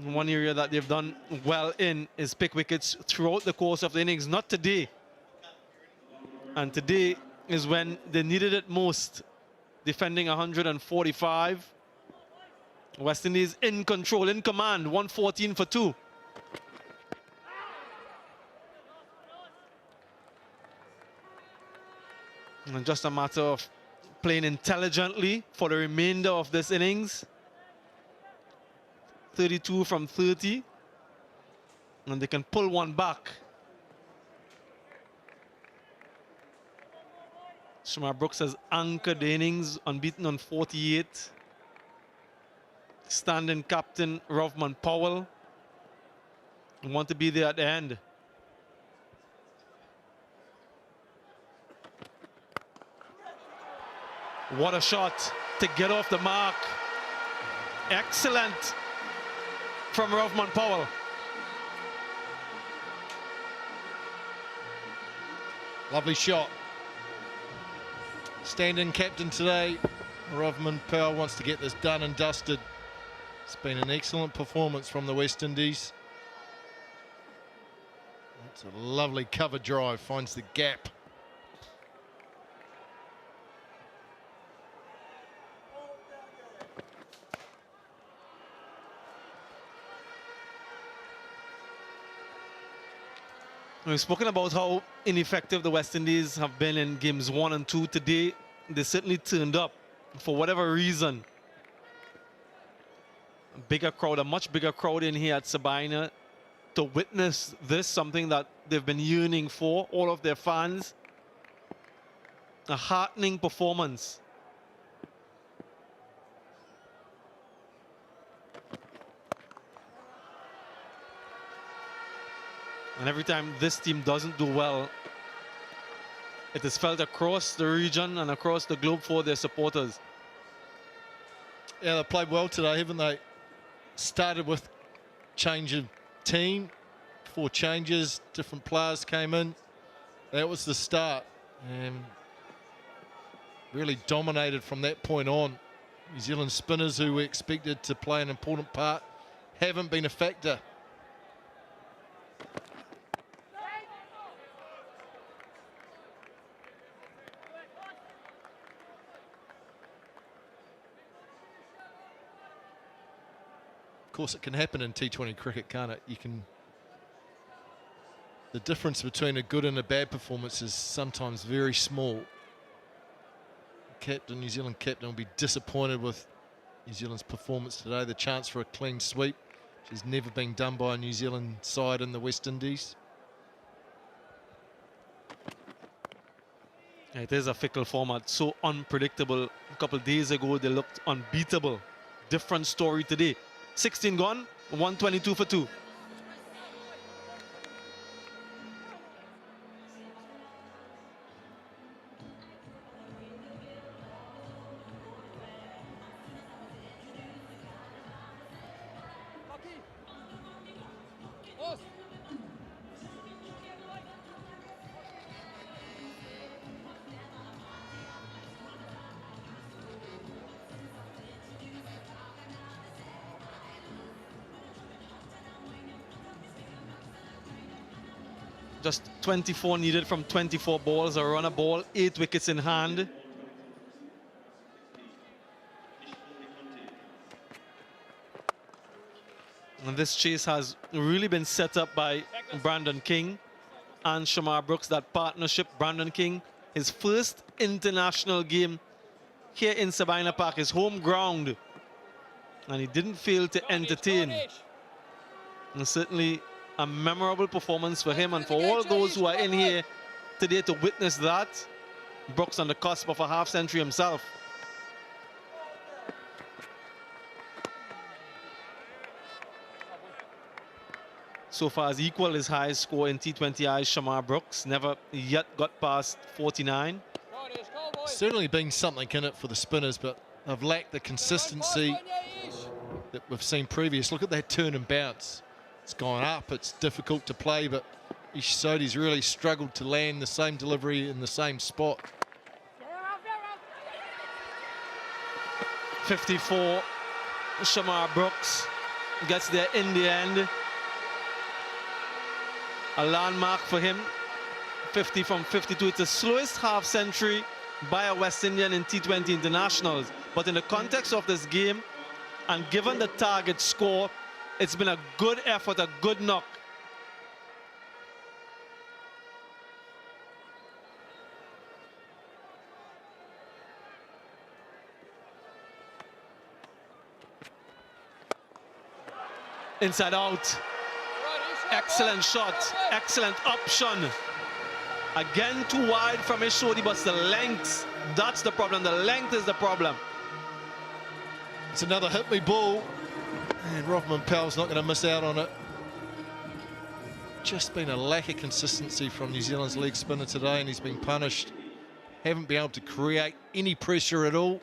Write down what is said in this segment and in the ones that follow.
One area that they've done well in is pick wickets throughout the course of the innings, not today. And today is when they needed it most, defending 145. West Indies in control, in command, 114 for 2. And just a matter of playing intelligently for the remainder of this innings. 32 from 30. And they can pull one back. Shamar Brooks has anchored the innings, unbeaten on 48. Standing captain Rovman Powell want to be there at the end. What a shot to get off the mark. Excellent from Rovman Powell. Lovely shot. Stand-in captain today. Rovman Powell wants to get this done and dusted. It's been an excellent performance from the West Indies. That's a lovely cover drive, finds the gap. We've spoken about how ineffective the West Indies have been in games 1 and 2. Today, they certainly turned up for whatever reason. A bigger crowd, a much bigger crowd in here at Sabina to witness this, something that they've been yearning for, all of their fans. A heartening performance. And every time this team doesn't do well, it is felt across the region and across the globe for their supporters. Yeah, they played well today, haven't they? Started with change of team, 4 changes, different players came in. That was the start. And really dominated from that point on. New Zealand spinners, who we expected to play an important part, haven't been a factor. Of course, it can happen in T20 cricket, can't it? The difference between a good and a bad performance is sometimes very small. New Zealand captain will be disappointed with New Zealand's performance today. The chance for a clean sweep, which has never been done by a New Zealand side in the West Indies. It is a fickle format, so unpredictable. A couple of days ago, they looked unbeatable. Different story today. 16 gone, 122 for 2. Just 24 needed from 24 balls, a runner ball, 8 wickets in hand. And this chase has really been set up by Brandon King and Shamar Brooks, that partnership. Brandon King, his first international game here in Sabina Park, his home ground. And he didn't fail to entertain. And certainly a memorable performance for him and for all those who are in here today to witness that. Brooks on the cusp of a half-century himself. So far has equaled his highest score in T20I, Shamar Brooks. Never yet got past 49. Certainly been something in it for the spinners, but they've lacked the consistency that we've seen previous. Look at that turn and bounce. It's gone up, it's difficult to play, but Ish Sodhi's really struggled to land the same delivery in the same spot. 54, Shamar Brooks. gets there in the end. A landmark for him. 50 from 52. It's the slowest half century by a West Indian in T20 internationals. But in the context of this game, and given the target score, it's been a good effort, a good knock. Inside out. Excellent shot, excellent option. Again, too wide from his shoulder, but the length, that's the problem. The length is the problem. It's another hit me ball, and Rovman Powell's not going to miss out on it. Just been a lack of consistency from New Zealand's leg spinner today, and he's been punished. Haven't been able to create any pressure at all,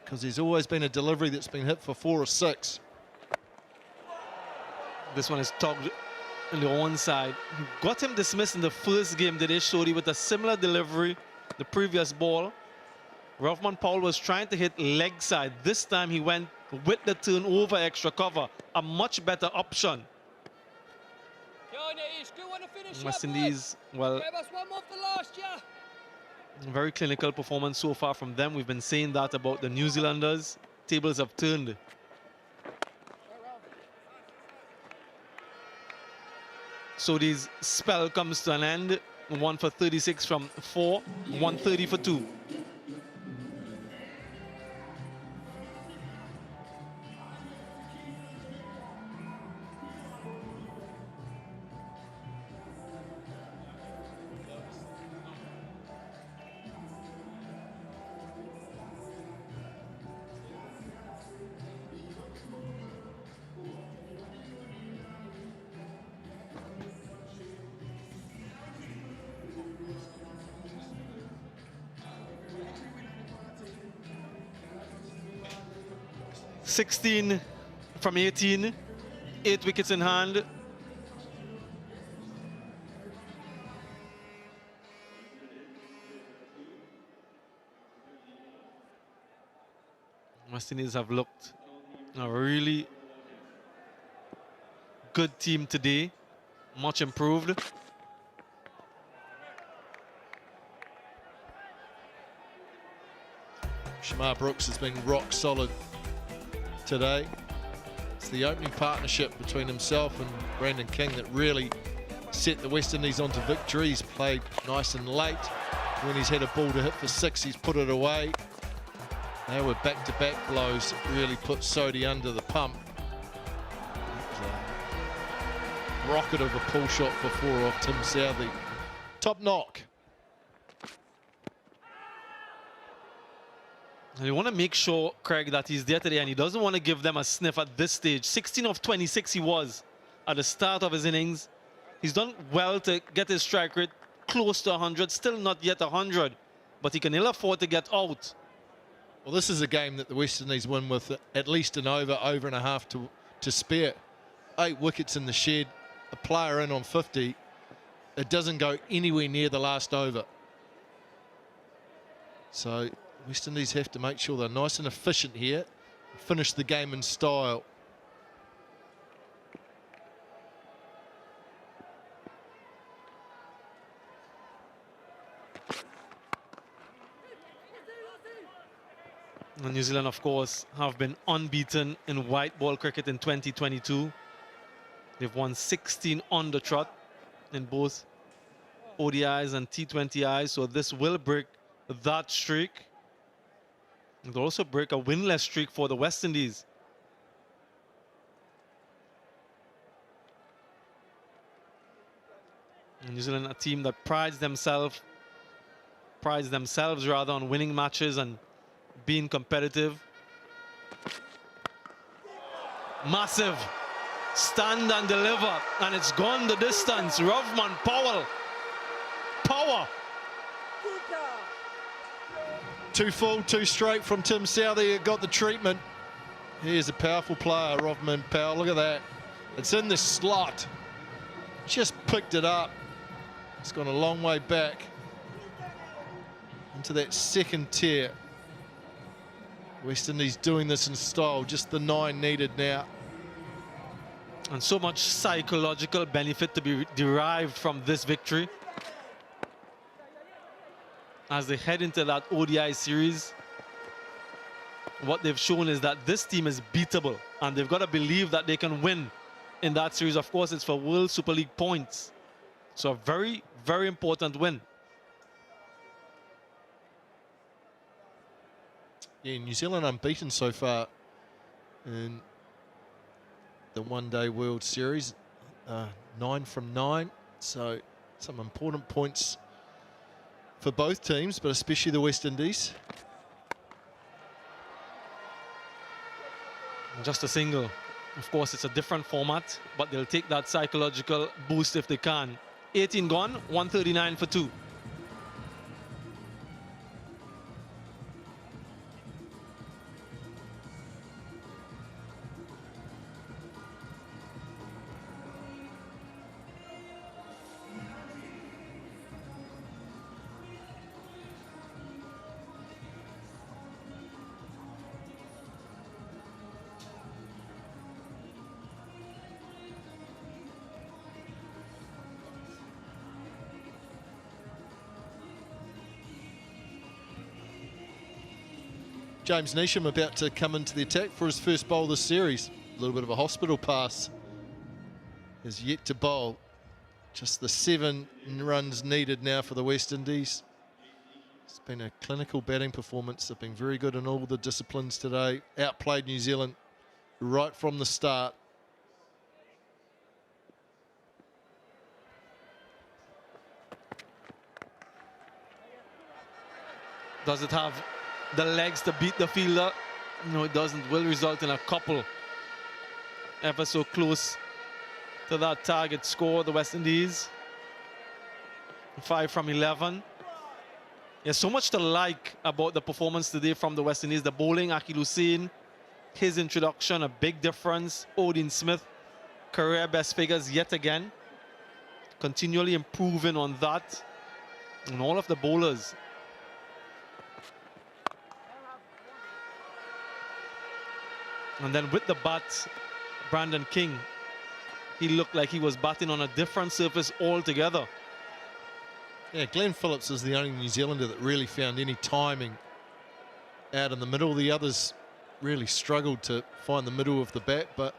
because there's always been a delivery that's been hit for 4 or 6. This one is tugged on the one side. Got him dismissed in the first game, did Shodi, with a similar delivery the previous ball. Rovman Powell was trying to hit leg side. This time he went with the turn over extra cover. A much better option. West Indies, well, very clinical performance so far from them. We've been saying that about the New Zealanders. Tables have turned. So this spell comes to an end. 1 for 36 from 4, 130 for 2. (16 from 18, 8 wickets in hand. West Indies have looked a really good team today, much improved. Shamar Brooks has been rock solid today. It's the opening partnership between himself and Brandon King that really set the West Indies onto victory. He's played nice and late. When he's had a ball to hit for 6, he's put it away. Now with back-to-back blows, really put Sodhi under the pump. A rocket of a pull shot before off Tim Southee. Top knock. And you want to make sure, Craig, that he's there today, and he doesn't want to give them a sniff at this stage. 16 of 26 he was at the start of his innings. He's done well to get his strike rate close to 100, still not yet 100, but he can ill afford to get out. Well, this is a game that the West Indies win with at least an over and a half to spare. 8 wickets in the shed, a player in on 50. It doesn't go anywhere near the last over. So West Indies have to make sure they're nice and efficient here, finish the game in style. And New Zealand, of course, have been unbeaten in white ball cricket in 2022. They've won 16 on the trot in both ODIs and T20Is, so this will break that streak. It'll also break a winless streak for the West Indies. And New Zealand, a team that prides themselves rather on winning matches and being competitive. Massive. Stand and deliver, and it's gone the distance. Rovman Powell. Power. 2 full, 2 straight from Tim Southee. Got the treatment. Here's a powerful player, Rovman Powell. Look at that. It's in the slot. Just picked it up. It's gone a long way back into that second tier. West Indies doing this in style. Just the 9 needed now. And so much psychological benefit to be derived from this victory as they head into that ODI series. What they've shown is that this team is beatable, and they've got to believe that they can win in that series. Of course, it's for World Super League points. So a very, very important win. Yeah, New Zealand unbeaten so far in the one-day World Series, 9 from 9. So some important points for both teams, but especially the West Indies. Just a single. Of course, it's a different format, but they'll take that psychological boost if they can. 18 gone, 139 for 2. James Neesham about to come into the attack for his first bowl this series. A little bit of a hospital pass. Is yet to bowl. Just the 7 runs needed now for the West Indies. It's been a clinical batting performance. They've been very good in all the disciplines today. Outplayed New Zealand right from the start. Does it have the legs to beat the fielder? No, it doesn't. Will result in a couple ever so close to that target score. The West Indies 5 from 11. There's so much to like about the performance today from the West Indies. The bowling, Akil Hussain, his introduction, a big difference. Odin Smith, career best figures yet again, continually improving on that. And all of the bowlers. And then with the bat, Brandon King, he looked like he was batting on a different surface altogether. Yeah, Glenn Phillips is the only New Zealander that really found any timing out in the middle. The others really struggled to find the middle of the bat, but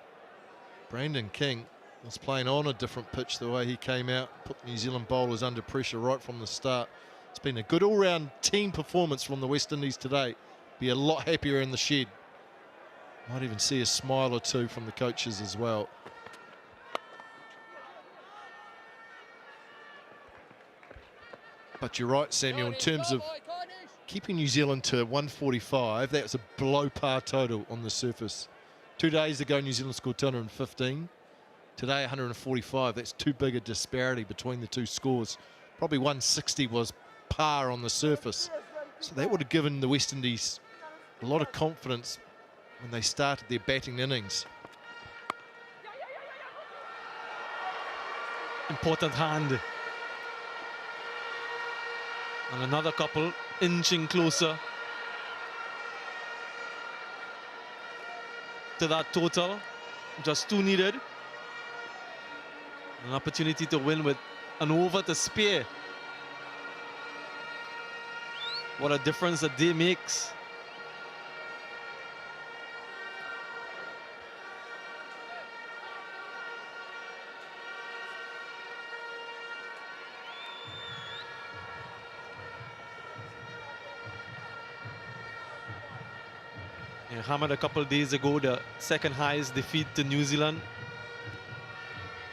Brandon King was playing on a different pitch the way he came out, put New Zealand bowlers under pressure right from the start. It's been a good all-round team performance from the West Indies today. Be a lot happier in the shed. Might even see a smile or two from the coaches as well. But you're right, Samuel, in terms of keeping New Zealand to 145, that was a below par total on the surface. 2 days ago, New Zealand scored 215. Today, 145. That's too big a disparity between the two scores. Probably 160 was par on the surface. So that would have given the West Indies a lot of confidence when they started their batting innings. Important hand. And another couple inching closer to that total. Just 2 needed. An opportunity to win with an over to spare. What a difference a day makes. Hammered a couple of days ago, the second highest defeat to New Zealand.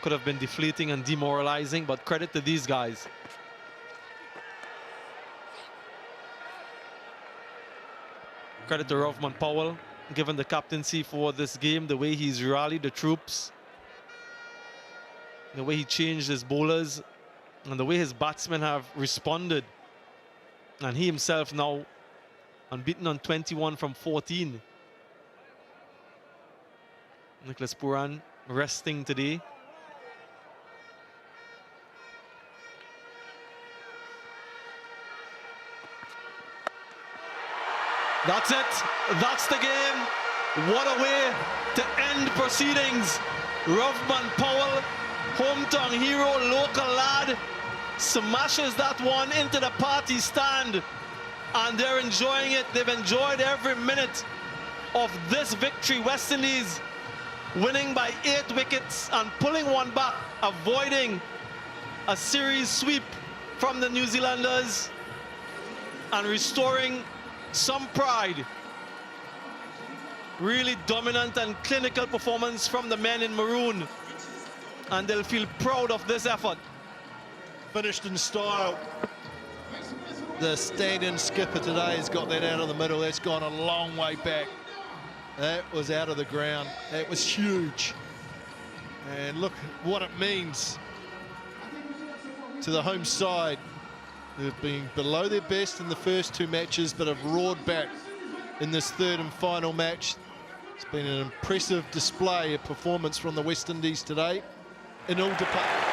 Could have been deflating and demoralizing, but credit to these guys. Credit to Rovman Powell, given the captaincy for this game, the way he's rallied the troops, the way he changed his bowlers, and the way his batsmen have responded. And he himself now unbeaten on 21 from 14. Nicholas Pooran resting today. That's it. That's the game. What a way to end proceedings Rovman Powell, hometown hero, local lad, smashes that one into the party stand, and they're enjoying it. They've enjoyed every minute of this victory. West Indies winning by 8 wickets and pulling one back, avoiding a series sweep from the New Zealanders and restoring some pride. Really dominant and clinical performance from the men in maroon, and they'll feel proud of this effort. Finished in style. The stand-in skipper today has got that out of the middle. That's gone a long way back. That was out of the ground. That was huge. And look what it means to the home side. They've been below their best in the first 2 matches, but have roared back in this 3rd and final match. It's been an impressive display of performance from the West Indies today in all departments.